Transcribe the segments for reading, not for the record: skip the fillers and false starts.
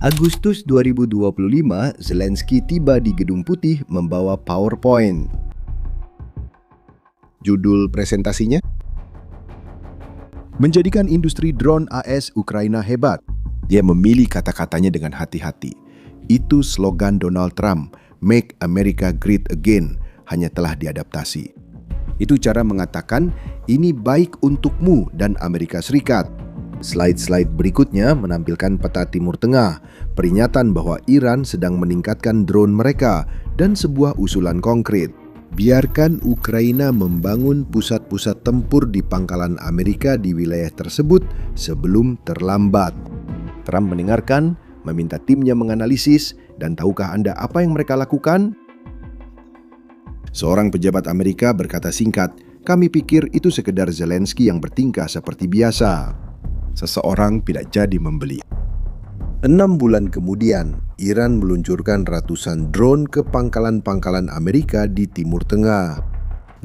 Agustus 2025, Zelensky tiba di Gedung Putih membawa PowerPoint. Judul presentasinya? Menjadikan industri drone AS Ukraina hebat. Dia memilih kata-katanya dengan hati-hati. Itu slogan Donald Trump, Make America Great Again, hanya telah diadaptasi. Itu cara mengatakan, ini baik untukmu dan Amerika Serikat. Slide-slide berikutnya menampilkan peta Timur Tengah, peringatan bahwa Iran sedang meningkatkan drone mereka, dan sebuah usulan konkret. Biarkan Ukraina membangun pusat-pusat tempur di pangkalan Amerika di wilayah tersebut sebelum terlambat. Trump mendengarkan, meminta timnya menganalisis, dan tahukah Anda apa yang mereka lakukan? Seorang pejabat Amerika berkata singkat, "Kami pikir itu sekedar Zelensky yang bertingkah seperti biasa." Seseorang tidak jadi membeli. 6 bulan kemudian, Iran meluncurkan ratusan drone ke pangkalan-pangkalan Amerika di Timur Tengah.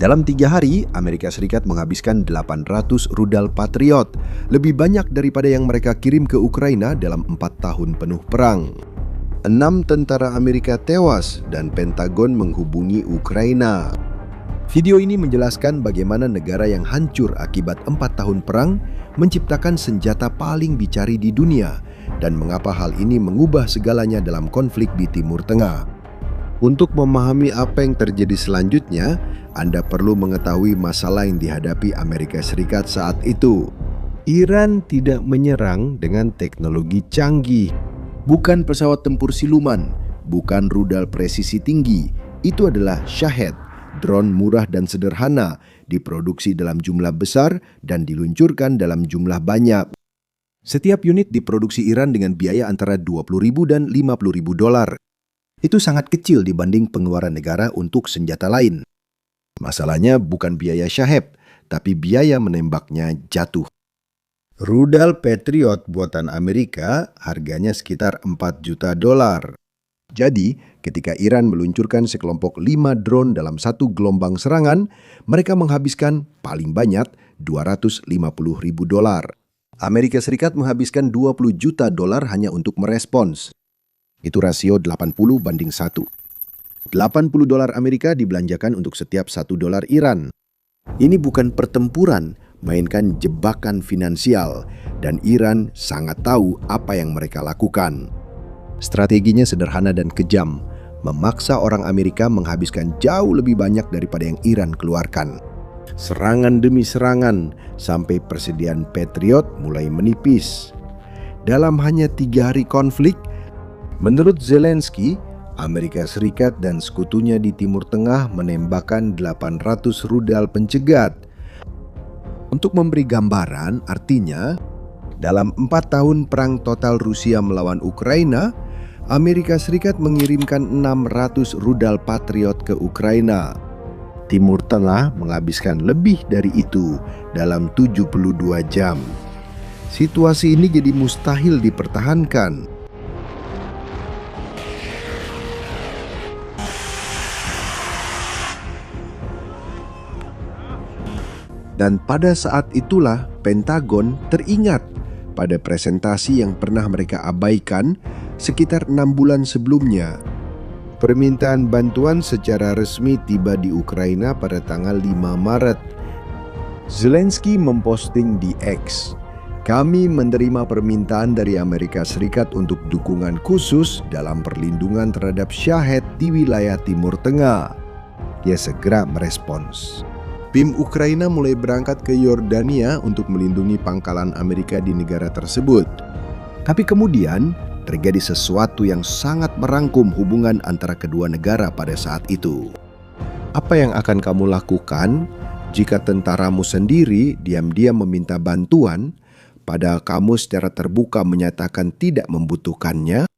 Dalam 3 hari, Amerika Serikat menghabiskan 800 rudal Patriot, lebih banyak daripada yang mereka kirim ke Ukraina dalam 4 tahun penuh perang. 6 tentara Amerika tewas dan Pentagon menghubungi Ukraina. Video ini menjelaskan bagaimana negara yang hancur akibat 4 tahun perang menciptakan senjata paling dicari di dunia dan mengapa hal ini mengubah segalanya dalam konflik di Timur Tengah. Untuk memahami apa yang terjadi selanjutnya, Anda perlu mengetahui masalah yang dihadapi Amerika Serikat saat itu. Iran tidak menyerang dengan teknologi canggih. Bukan pesawat tempur siluman, bukan rudal presisi tinggi. Itu adalah Shahed, drone murah dan sederhana, diproduksi dalam jumlah besar dan diluncurkan dalam jumlah banyak. Setiap unit diproduksi Iran dengan biaya antara $20.000 dan $50.000. Itu sangat kecil dibanding pengeluaran negara untuk senjata lain. Masalahnya bukan biaya Shahed, tapi biaya menembaknya jatuh. Rudal Patriot buatan Amerika harganya sekitar $4 juta. Jadi, ketika Iran meluncurkan sekelompok 5 drone dalam satu gelombang serangan, mereka menghabiskan paling banyak $250.000. Amerika Serikat menghabiskan $20 juta hanya untuk merespons. Itu rasio 80:1. $80 Amerika dibelanjakan untuk setiap $1 Iran. Ini bukan pertempuran, mainkan jebakan finansial, dan Iran sangat tahu apa yang mereka lakukan. Strateginya sederhana dan kejam, memaksa orang Amerika menghabiskan jauh lebih banyak daripada yang Iran keluarkan. Serangan demi serangan, sampai persediaan Patriot mulai menipis. Dalam hanya 3 hari konflik, menurut Zelensky, Amerika Serikat dan sekutunya di Timur Tengah menembakkan 800 rudal pencegat. Untuk memberi gambaran, artinya, dalam 4 tahun perang total Rusia melawan Ukraina, Amerika Serikat mengirimkan 600 rudal Patriot ke Ukraina. Timur Tengah menghabiskan lebih dari itu dalam 72 jam. Situasi ini jadi mustahil dipertahankan. Dan pada saat itulah Pentagon teringat pada presentasi yang pernah mereka abaikan sekitar 6 bulan sebelumnya. Permintaan bantuan secara resmi tiba di Ukraina pada tanggal 5 Maret. Zelensky memposting di X, "Kami menerima permintaan dari Amerika Serikat untuk dukungan khusus dalam perlindungan terhadap Shahed di wilayah Timur Tengah." Dia segera merespons. Tim Ukraina mulai berangkat ke Yordania untuk melindungi pangkalan Amerika di negara tersebut. Tapi kemudian terjadi sesuatu yang sangat merangkum hubungan antara kedua negara pada saat itu. Apa yang akan kamu lakukan jika tentaramu sendiri diam-diam meminta bantuan, padahal kamu secara terbuka menyatakan tidak membutuhkannya?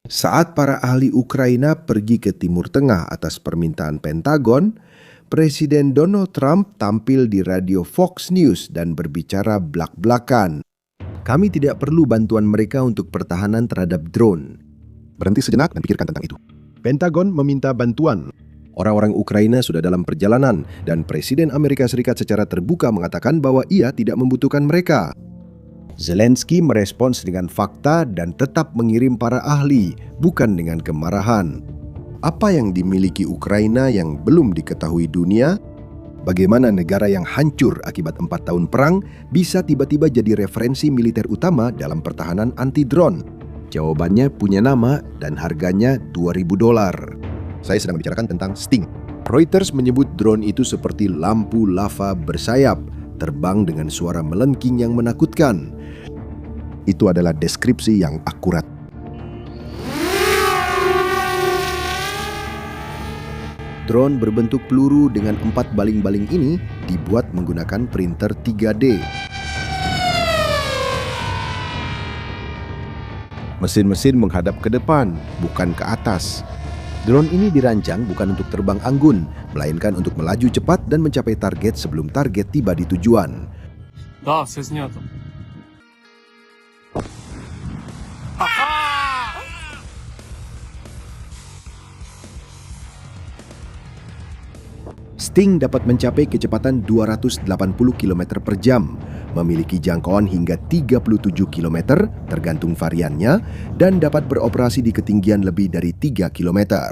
Saat para ahli Ukraina pergi ke Timur Tengah atas permintaan Pentagon, Presiden Donald Trump tampil di radio Fox News dan berbicara blak-blakan. "Kami tidak perlu bantuan mereka untuk pertahanan terhadap drone." Berhenti sejenak dan pikirkan tentang itu. Pentagon meminta bantuan. Orang-orang Ukraina sudah dalam perjalanan dan Presiden Amerika Serikat secara terbuka mengatakan bahwa ia tidak membutuhkan mereka. Zelensky merespons dengan fakta dan tetap mengirim para ahli, bukan dengan kemarahan. Apa yang dimiliki Ukraina yang belum diketahui dunia? Bagaimana negara yang hancur akibat 4 tahun perang bisa tiba-tiba jadi referensi militer utama dalam pertahanan anti-drone? Jawabannya punya nama dan harganya $2.000. Saya sedang membicarakan tentang Sting. Reuters menyebut drone itu seperti lampu lava bersayap, terbang dengan suara melengking yang menakutkan. Itu adalah deskripsi yang akurat. Drone berbentuk peluru dengan 4 baling-baling ini dibuat menggunakan printer 3D. Mesin-mesin menghadap ke depan, bukan ke atas. Drone ini dirancang bukan untuk terbang anggun, melainkan untuk melaju cepat dan mencapai target sebelum target tiba di tujuan. Да, все снято. Sting dapat mencapai kecepatan 280 km per jam, memiliki jangkauan hingga 37 km tergantung variannya, dan dapat beroperasi di ketinggian lebih dari 3 km.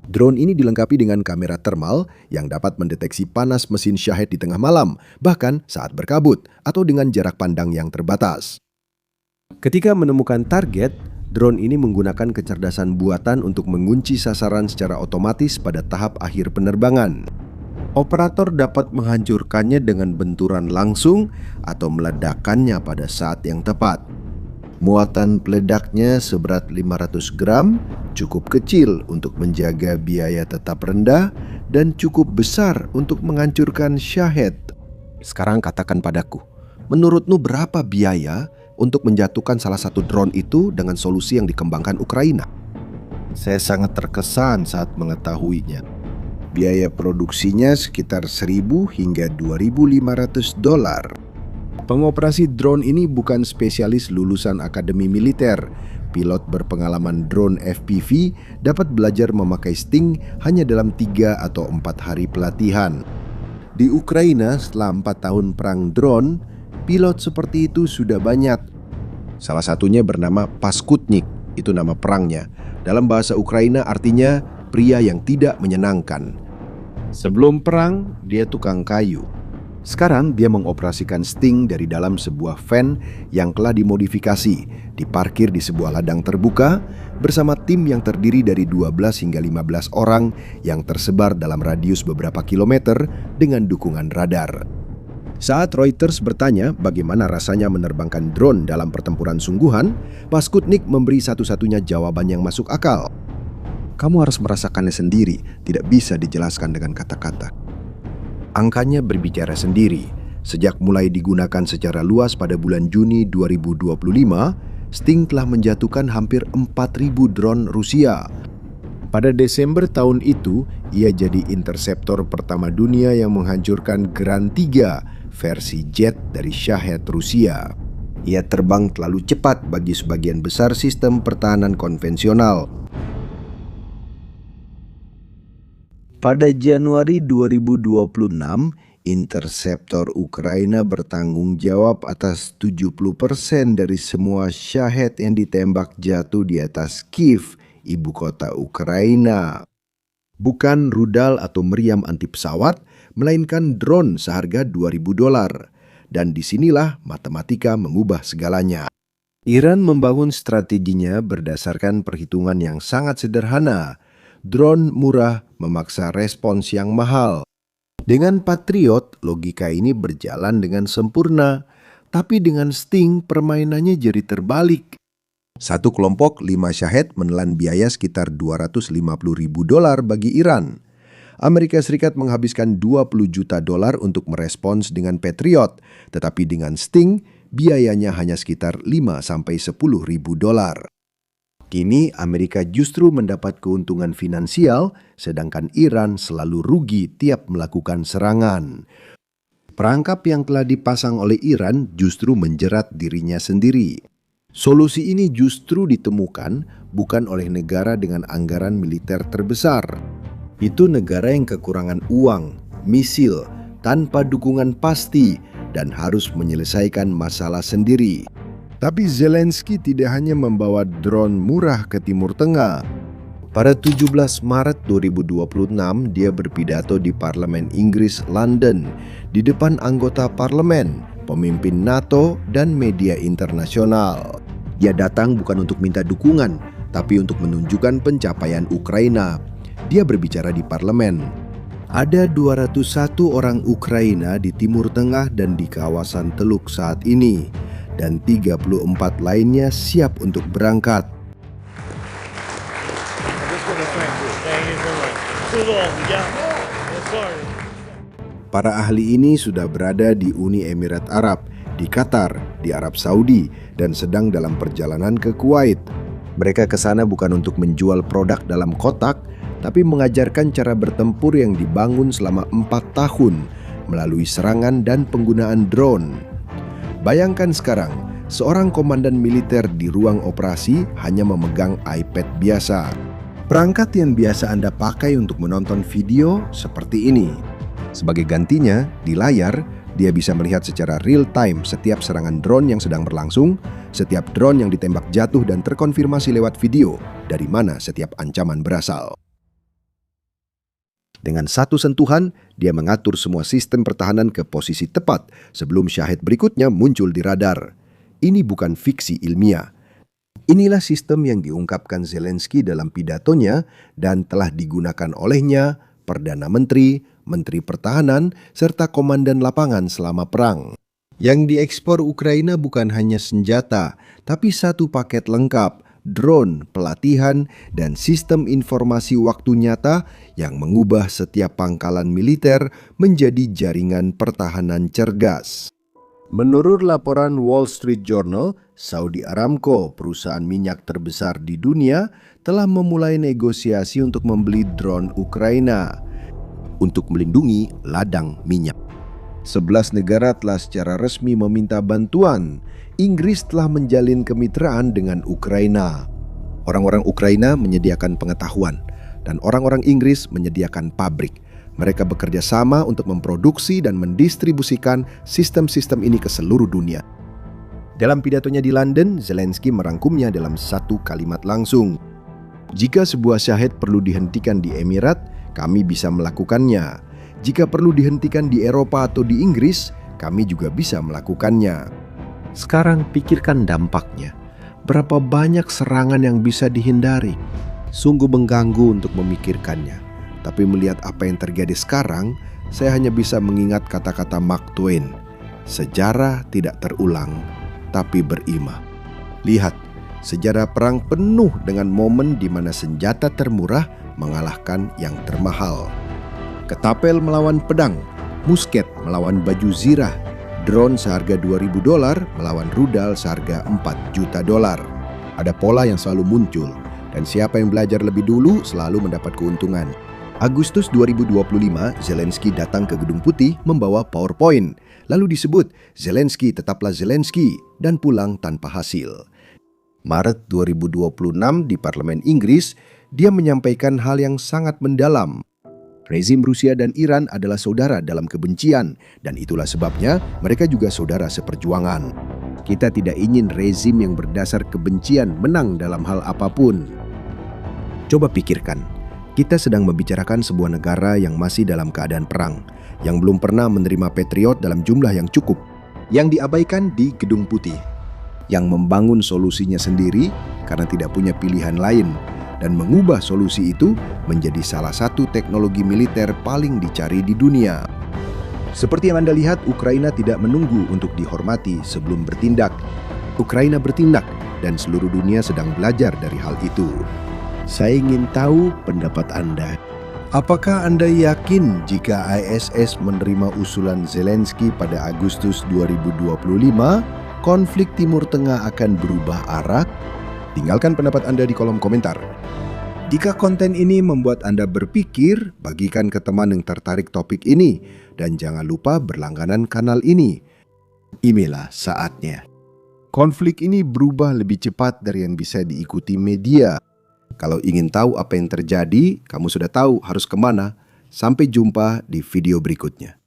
Drone ini dilengkapi dengan kamera termal yang dapat mendeteksi panas mesin Shahed di tengah malam, bahkan saat berkabut atau dengan jarak pandang yang terbatas. Ketika menemukan target, drone ini menggunakan kecerdasan buatan untuk mengunci sasaran secara otomatis pada tahap akhir penerbangan. Operator dapat menghancurkannya dengan benturan langsung atau meledakkannya pada saat yang tepat. Muatan peledaknya seberat 500 gram, cukup kecil untuk menjaga biaya tetap rendah dan cukup besar untuk menghancurkan Shahed. Sekarang katakan padaku, menurutmu berapa biaya untuk menjatuhkan salah satu drone itu dengan solusi yang dikembangkan Ukraina? Saya sangat terkesan saat mengetahuinya. Biaya produksinya sekitar 1.000 hingga 2.500 dolar. Pengoperasi drone ini bukan spesialis lulusan akademi militer. Pilot berpengalaman drone FPV dapat belajar memakai Sting hanya dalam 3 atau 4 hari pelatihan. Di Ukraina setelah 4 tahun perang drone, pilot seperti itu sudah banyak. Salah satunya bernama Paskutnik, itu nama perangnya. Dalam bahasa Ukraina artinya pria yang tidak menyenangkan. Sebelum perang, dia tukang kayu. Sekarang dia mengoperasikan Sting dari dalam sebuah van yang telah dimodifikasi, diparkir di sebuah ladang terbuka bersama tim yang terdiri dari 12 hingga 15 orang yang tersebar dalam radius beberapa kilometer dengan dukungan radar. Saat Reuters bertanya bagaimana rasanya menerbangkan drone dalam pertempuran sungguhan, Paskutnik memberi satu-satunya jawaban yang masuk akal. Kamu harus merasakannya sendiri, tidak bisa dijelaskan dengan kata-kata. Angkanya berbicara sendiri. Sejak mulai digunakan secara luas pada bulan Juni 2025, Sting telah menjatuhkan hampir 4.000 drone Rusia. Pada Desember tahun itu, ia jadi interceptor pertama dunia yang menghancurkan Gran 3, versi jet dari Shahed Rusia. Ia terbang terlalu cepat bagi sebagian besar sistem pertahanan konvensional. Pada Januari 2026, interceptor Ukraina bertanggung jawab atas 70% dari semua Shahed yang ditembak jatuh di atas Kiev, ibu kota Ukraina. Bukan rudal atau meriam anti pesawat, melainkan drone seharga $2.000. Dan disinilah matematika mengubah segalanya. Iran membangun strateginya berdasarkan perhitungan yang sangat sederhana. Drone murah memaksa respons yang mahal. Dengan Patriot, logika ini berjalan dengan sempurna. Tapi dengan Sting, permainannya jadi terbalik. Satu kelompok 5 Shahed menelan biaya sekitar $250.000 bagi Iran. Amerika Serikat menghabiskan $20 juta untuk merespons dengan Patriot, tetapi dengan Sting, biayanya hanya sekitar $5-10.000. Kini Amerika justru mendapat keuntungan finansial, sedangkan Iran selalu rugi tiap melakukan serangan. Perangkap yang telah dipasang oleh Iran justru menjerat dirinya sendiri. Solusi ini justru ditemukan bukan oleh negara dengan anggaran militer terbesar. Itu negara yang kekurangan uang, misil, tanpa dukungan pasti, dan harus menyelesaikan masalah sendiri. Tapi Zelensky tidak hanya membawa drone murah ke Timur Tengah. Pada 17 Maret 2026, dia berpidato di Parlemen Inggris, London, di depan anggota parlemen, pemimpin NATO, dan media internasional. Dia datang bukan untuk minta dukungan, tapi untuk menunjukkan pencapaian Ukraina. Dia berbicara di parlemen. Ada 201 orang Ukraina di Timur Tengah dan di kawasan Teluk saat ini, dan 34 lainnya siap untuk berangkat. Para ahli ini sudah berada di Uni Emirat Arab, di Qatar, di Arab Saudi, dan sedang dalam perjalanan ke Kuwait. Mereka ke sana bukan untuk menjual produk dalam kotak, tapi mengajarkan cara bertempur yang dibangun selama 4 tahun melalui serangan dan penggunaan drone. Bayangkan sekarang, seorang komandan militer di ruang operasi hanya memegang iPad biasa. Perangkat yang biasa Anda pakai untuk menonton video seperti ini. Sebagai gantinya, di layar, dia bisa melihat secara real time setiap serangan drone yang sedang berlangsung, setiap drone yang ditembak jatuh dan terkonfirmasi lewat video dari mana setiap ancaman berasal. Dengan satu sentuhan, dia mengatur semua sistem pertahanan ke posisi tepat sebelum syahid berikutnya muncul di radar. Ini bukan fiksi ilmiah. Inilah sistem yang diungkapkan Zelensky dalam pidatonya dan telah digunakan olehnya, Perdana Menteri, Menteri Pertahanan, serta komandan lapangan selama perang. Yang diekspor Ukraina bukan hanya senjata, tapi satu paket lengkap, drone, pelatihan, dan sistem informasi waktu nyata yang mengubah setiap pangkalan militer menjadi jaringan pertahanan cergas. Menurut laporan Wall Street Journal, Saudi Aramco, perusahaan minyak terbesar di dunia, telah memulai negosiasi untuk membeli drone Ukraina untuk melindungi ladang minyak. 11 negara telah secara resmi meminta bantuan. Inggris telah menjalin kemitraan dengan Ukraina. Orang-orang Ukraina menyediakan pengetahuan, dan orang-orang Inggris menyediakan pabrik. Mereka bekerja sama untuk memproduksi dan mendistribusikan sistem-sistem ini ke seluruh dunia. Dalam pidatonya di London, Zelensky merangkumnya dalam satu kalimat langsung. Jika sebuah syahid perlu dihentikan di Emirat, kami bisa melakukannya. Jika perlu dihentikan di Eropa atau di Inggris, kami juga bisa melakukannya. Sekarang pikirkan dampaknya. Berapa banyak serangan yang bisa dihindari? Sungguh mengganggu untuk memikirkannya. Tapi melihat apa yang terjadi sekarang, saya hanya bisa mengingat kata-kata Mark Twain. Sejarah tidak terulang, tapi berimah. Lihat, sejarah perang penuh dengan momen di mana senjata termurah mengalahkan yang termahal. Ketapel melawan pedang, musket melawan baju zirah, drone seharga $2.000 melawan rudal seharga $4 juta. Ada pola yang selalu muncul, dan siapa yang belajar lebih dulu selalu mendapat keuntungan. Agustus 2025, Zelensky datang ke Gedung Putih membawa PowerPoint. Lalu disebut, Zelensky tetaplah Zelensky, dan pulang tanpa hasil. Maret 2026 di Parlemen Inggris, dia menyampaikan hal yang sangat mendalam. Rezim Rusia dan Iran adalah saudara dalam kebencian, dan itulah sebabnya mereka juga saudara seperjuangan. Kita tidak ingin rezim yang berdasar kebencian menang dalam hal apapun. Coba pikirkan, kita sedang membicarakan sebuah negara yang masih dalam keadaan perang, yang belum pernah menerima Patriot dalam jumlah yang cukup, yang diabaikan di Gedung Putih, yang membangun solusinya sendiri karena tidak punya pilihan lain, dan mengubah solusi itu menjadi salah satu teknologi militer paling dicari di dunia. Seperti yang Anda lihat, Ukraina tidak menunggu untuk dihormati sebelum bertindak. Ukraina bertindak dan seluruh dunia sedang belajar dari hal itu. Saya ingin tahu pendapat Anda. Apakah Anda yakin jika ISS menerima usulan Zelensky pada Agustus 2025, konflik Timur Tengah akan berubah arah? Tinggalkan pendapat Anda di kolom komentar. Jika konten ini membuat Anda berpikir, bagikan ke teman yang tertarik topik ini. Dan jangan lupa berlangganan kanal ini. Inilah saatnya. Konflik ini berubah lebih cepat dari yang bisa diikuti media. Kalau ingin tahu apa yang terjadi, kamu sudah tahu harus kemana. Sampai jumpa di video berikutnya.